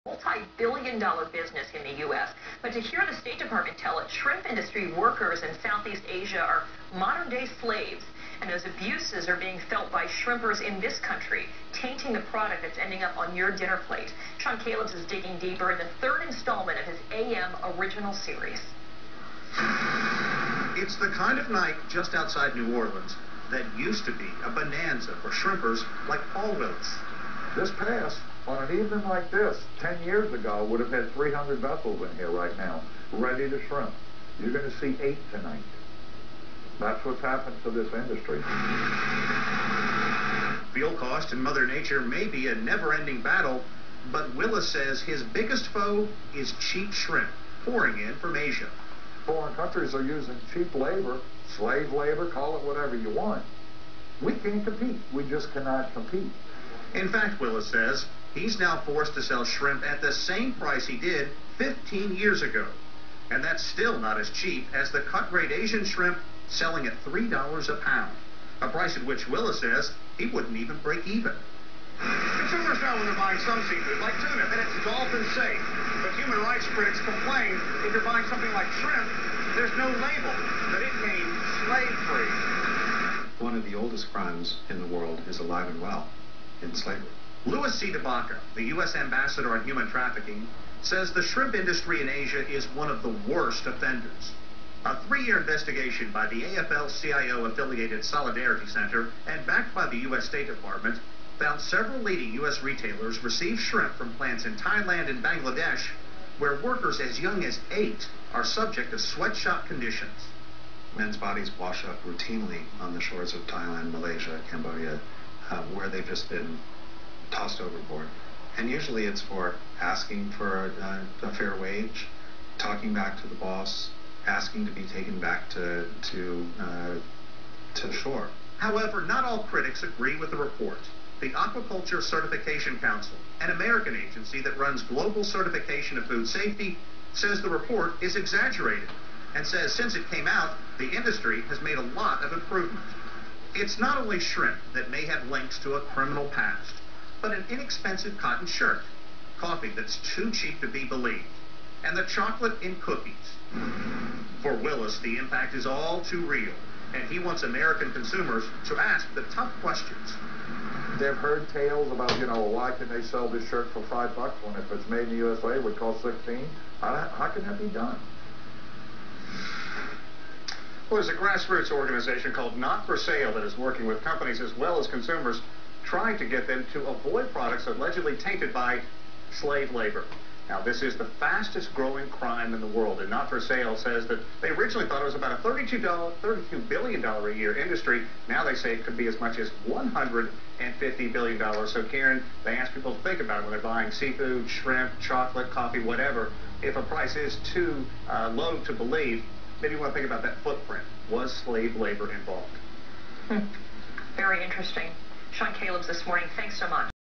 Multi-billion-dollar business in the U.S. But to hear the State Department tell it, shrimp industry workers in Southeast Asia are modern-day slaves, and those abuses are being felt by shrimpers in this country, tainting the product that's ending up on your dinner plate. Sean Callebs is digging deeper in the third installment of his AM original series. It's the kind of night just outside New Orleans that used to be a bonanza for shrimpers like Paul Willis. This pass, on an evening like this, 10 years ago, would have had 300 vessels in here right now, ready to shrimp. You're going to see 8 tonight. That's what's happened to this industry. Fuel cost and Mother Nature may be a never-ending battle, but Willis says his biggest foe is cheap shrimp pouring in from Asia. Foreign countries are using cheap labor, slave labor, call it whatever you want. We can't compete. We just cannot compete. In fact, Willis says he's now forced to sell shrimp at the same price he did 15 years ago. And that's still not as cheap as the cut-rate Asian shrimp selling at $3 a pound, a price at which Willis says he wouldn't even break even. Consumers know when they're buying some seafood, like tuna, that it's dolphin safe. But human rights critics complain if you're buying something like shrimp, there's no label that it means slave-free. One of the oldest crimes in the world is alive and well in slavery. Louis C. DeBaca, the U.S. ambassador on human trafficking, says the shrimp industry in Asia is one of the worst offenders. A 3-year investigation by the AFL-CIO-affiliated Solidarity Center and backed by the U.S. State Department found several leading U.S. retailers receive shrimp from plants in Thailand and Bangladesh, where workers as young as 8 are subject to sweatshop conditions. Men's bodies wash up routinely on the shores of Thailand, Malaysia, Cambodia, where they've just been tossed overboard. And usually it's for asking for a fair wage, talking back to the boss, asking to be taken back to shore. However, not all critics agree with the report. The Aquaculture Certification Council, an American agency that runs global certification of food safety, says the report is exaggerated and says since it came out, the industry has made a lot of improvement. It's not only shrimp that may have links to a criminal past, but an inexpensive cotton shirt, coffee that's too cheap to be believed, and the chocolate in cookies. For Willis, the impact is all too real, and he wants American consumers to ask the tough questions. They've heard tales about, why can they sell this shirt for $5 when if it's made in the USA it would cost $16? How can that be done? Well, there's a grassroots organization called Not For Sale that is working with companies as well as consumers, trying to get them to avoid products allegedly tainted by slave labor. Now, this is the fastest growing crime in the world, and Not For Sale says that they originally thought it was about a $32 billion a year industry. Now they say it could be as much as $150 billion. So, Karen, they ask people to think about it when they're buying seafood, shrimp, chocolate, coffee, whatever. If a price is too low to believe, maybe you want to think about that footprint. Was slave labor involved? Very interesting. Sean Callebs this morning, thanks so much.